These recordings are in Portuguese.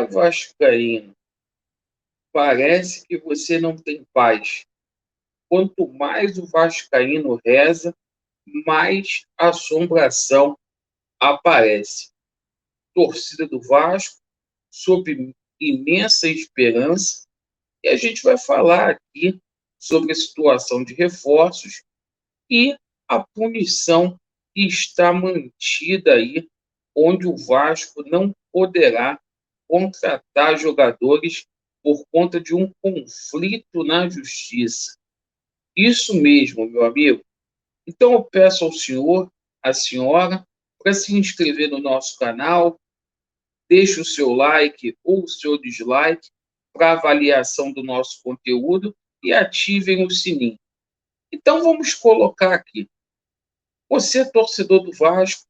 Vascaíno, parece que você não tem paz. Quanto mais o vascaíno reza, mais assombração aparece. Torcida do Vasco, sob imensa esperança, e a gente vai falar aqui sobre a situação de reforços e a punição que está mantida aí, onde o Vasco não poderá contratar jogadores por conta de um conflito na justiça. Isso mesmo, meu amigo. Então eu peço ao senhor, à senhora, para se inscrever no nosso canal, deixe o seu like ou o seu dislike para avaliação do nosso conteúdo e ativem o sininho. Então vamos colocar aqui. Você, torcedor do Vasco,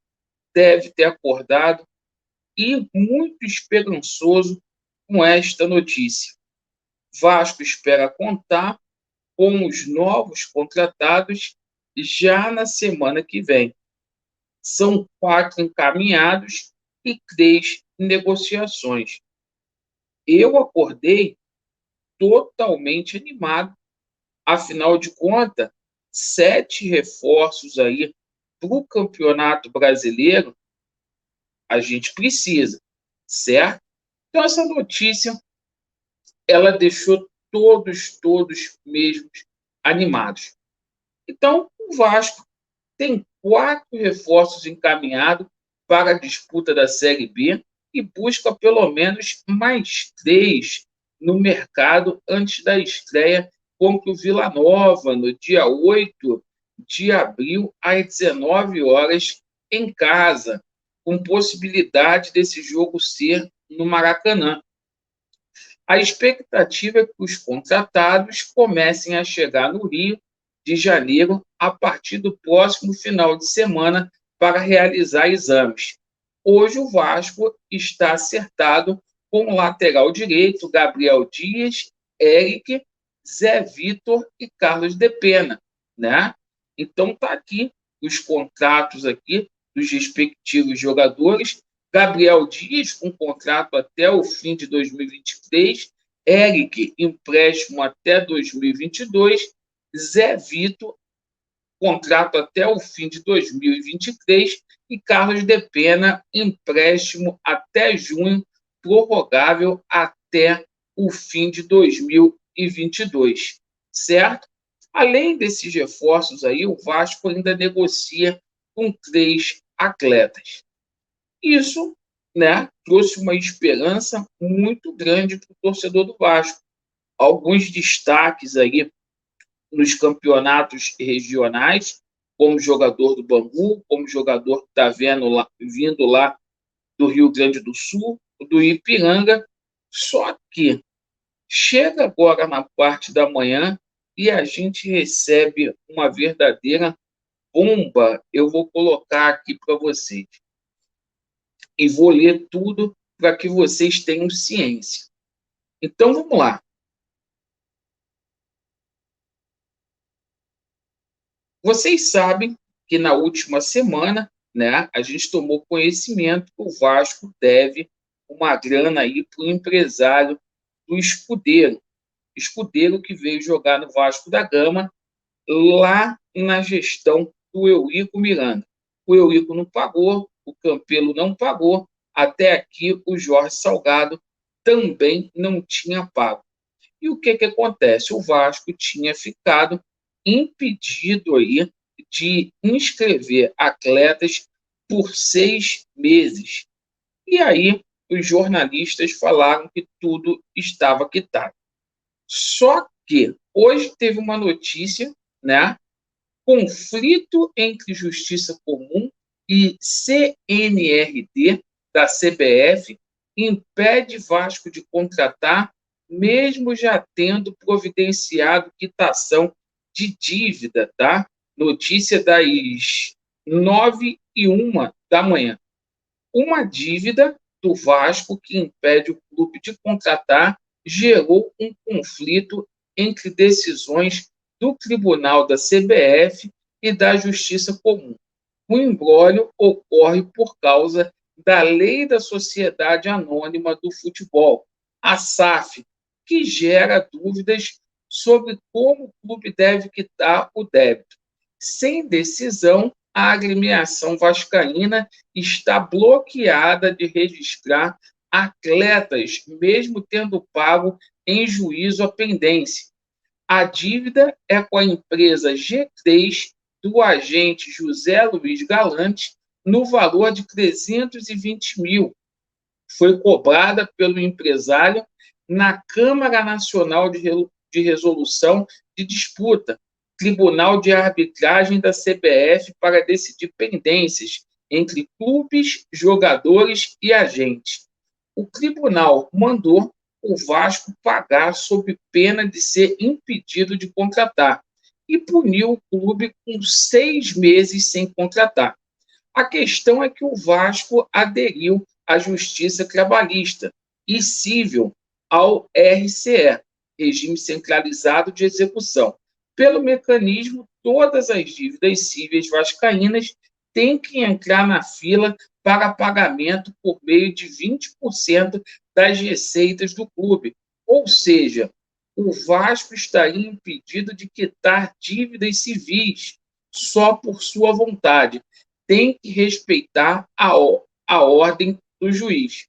deve ter acordado e muito esperançoso com esta notícia. Vasco espera contar com os novos contratados já na semana que vem. São 4 encaminhados e 3 negociações. Eu acordei totalmente animado. Afinal de contas, 7 reforços aí para o Campeonato Brasileiro a gente precisa, certo? Então, essa notícia, ela deixou todos mesmo animados. Então, o Vasco tem 4 reforços encaminhados para a disputa da Série B e busca pelo menos mais 3 no mercado antes da estreia contra o Vila Nova, no dia 8 de abril, às 19 horas, em casa, com possibilidade desse jogo ser no Maracanã. A expectativa é que os contratados comecem a chegar no Rio de Janeiro a partir do próximo final de semana para realizar exames. Hoje o Vasco está acertado com o lateral direito Gabriel Dias, Eric, Zé Vitor e Carlos de Pena, né? Então tá aqui os contratos aqui dos respectivos jogadores. Gabriel Dias, com contrato até o fim de 2023, Eric, empréstimo até 2022, Zé Vitor, contrato até o fim de 2023, e Carlos de Pena, empréstimo até junho, prorrogável até o fim de 2022, certo? Além desses reforços aí, o Vasco ainda negocia com 3 atletas. Isso, né, trouxe uma esperança muito grande para o torcedor do Vasco. Alguns destaques aí nos campeonatos regionais, como jogador do Bangu, como jogador que está vindo lá do Rio Grande do Sul, do Ipiranga. Só que chega agora na parte da manhã e a gente recebe uma verdadeira bomba. Eu vou colocar aqui para vocês e vou ler tudo para que vocês tenham ciência. Então, vamos lá. Vocês sabem que na última semana, né, a gente tomou conhecimento que o Vasco deve uma grana aí para o empresário do Escudeiro que veio jogar no Vasco da Gama lá na gestão do Eurico Miranda. O Eurico não pagou, o Campelo não pagou, até aqui o Jorge Salgado também não tinha pago. E o que acontece? O Vasco tinha ficado impedido aí de inscrever atletas por 6 meses. E aí os jornalistas falaram que tudo estava quitado. Só que hoje teve uma notícia, né? Conflito entre Justiça Comum e CNRD da CBF impede Vasco de contratar, mesmo já tendo providenciado quitação de dívida, tá? Notícia das 9h01 da manhã. Uma dívida do Vasco que impede o clube de contratar gerou um conflito entre decisões do Tribunal da CBF e da Justiça Comum. O imbróglio ocorre por causa da Lei da Sociedade Anônima do Futebol, a SAF, que gera dúvidas sobre como o clube deve quitar o débito. Sem decisão, a agremiação vascaína está bloqueada de registrar atletas, mesmo tendo pago em juízo a pendência. A dívida é com a empresa G3 do agente José Luiz Galante, no valor de 320 mil. Foi cobrada pelo empresário na Câmara Nacional de Resolução de Disputa, Tribunal de Arbitragem da CBF, para decidir pendências entre clubes, jogadores e agentes. O tribunal mandou o Vasco pagar sob pena de ser impedido de contratar e puniu o clube com 6 meses sem contratar. A questão é que o Vasco aderiu à Justiça Trabalhista e Civil ao RCE, Regime Centralizado de Execução. Pelo mecanismo, todas as dívidas cíveis vascaínas têm que entrar na fila para pagamento por meio de 20% das receitas do clube. Ou seja, o Vasco estaria impedido de quitar dívidas civis só por sua vontade. Tem que respeitar a ordem do juiz.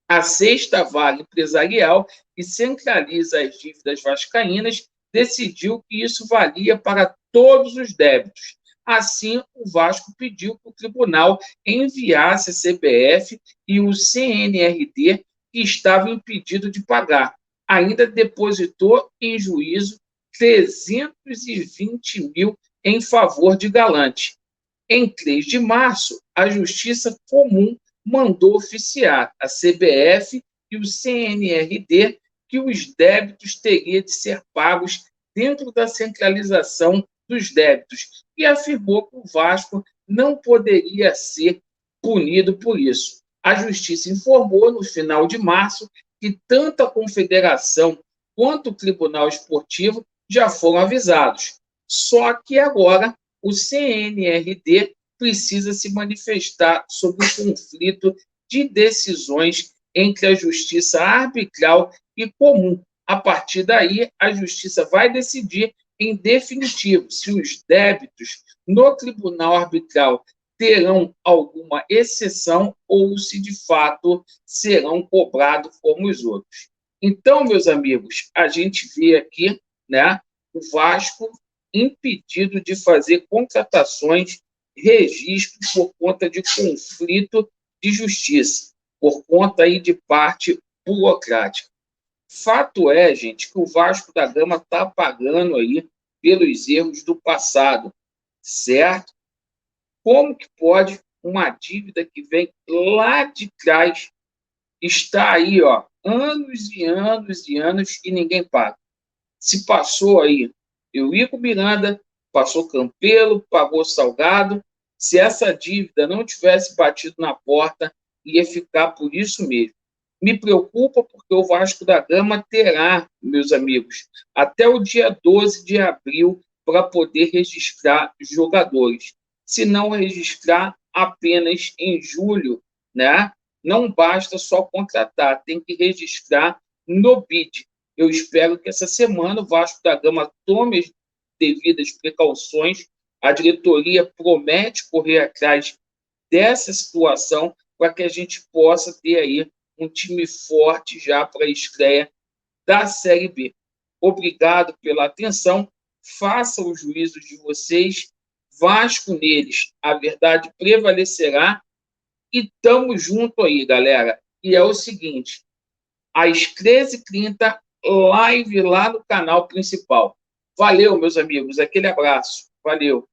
A sexta vara empresarial, que centraliza as dívidas vascaínas, decidiu que isso valia para todos os débitos. Assim, o Vasco pediu que o tribunal enviasse a CBF e o CNRD, que estava impedido de pagar. Ainda depositou em juízo 320 mil em favor de Galante. Em 3 de março, a Justiça Comum mandou oficiar a CBF e o CNRD que os débitos teriam de ser pagos dentro da centralização dos débitos e afirmou que o Vasco não poderia ser punido por isso. A Justiça informou no final de março que tanto a Confederação quanto o Tribunal Esportivo já foram avisados. Só que agora o CNRD precisa se manifestar sobre o conflito de decisões entre a justiça arbitral e comum. A partir daí, a justiça vai decidir em definitivo se os débitos no tribunal arbitral terão alguma exceção ou se de fato serão cobrados como os outros. Então, meus amigos, a gente vê aqui, né, o Vasco impedido de fazer contratações, registro por conta de conflito de justiça, por conta aí de parte burocrática. Fato é, gente, que o Vasco da Gama está pagando aí pelos erros do passado, certo? Como que pode uma dívida que vem lá de trás estar aí, ó, anos e anos e anos e ninguém paga? Se passou aí Eurico Miranda, passou Campelo, pagou Salgado. Se essa dívida não tivesse batido na porta, ia ficar por isso mesmo. Me preocupa porque o Vasco da Gama terá, meus amigos, até o dia 12 de abril para poder registrar jogadores. Se não registrar apenas em julho, né? Não basta só contratar, tem que registrar no BID. Eu espero que essa semana o Vasco da Gama tome as devidas precauções. A diretoria promete correr atrás dessa situação para que a gente possa ter aí um time forte já para a estreia da Série B. Obrigado pela atenção. Façam o juízo de vocês. Vasco neles, a verdade prevalecerá. E estamos junto aí, galera. E é o seguinte, às 13h30, live lá no canal principal. Valeu, meus amigos. Aquele abraço. Valeu.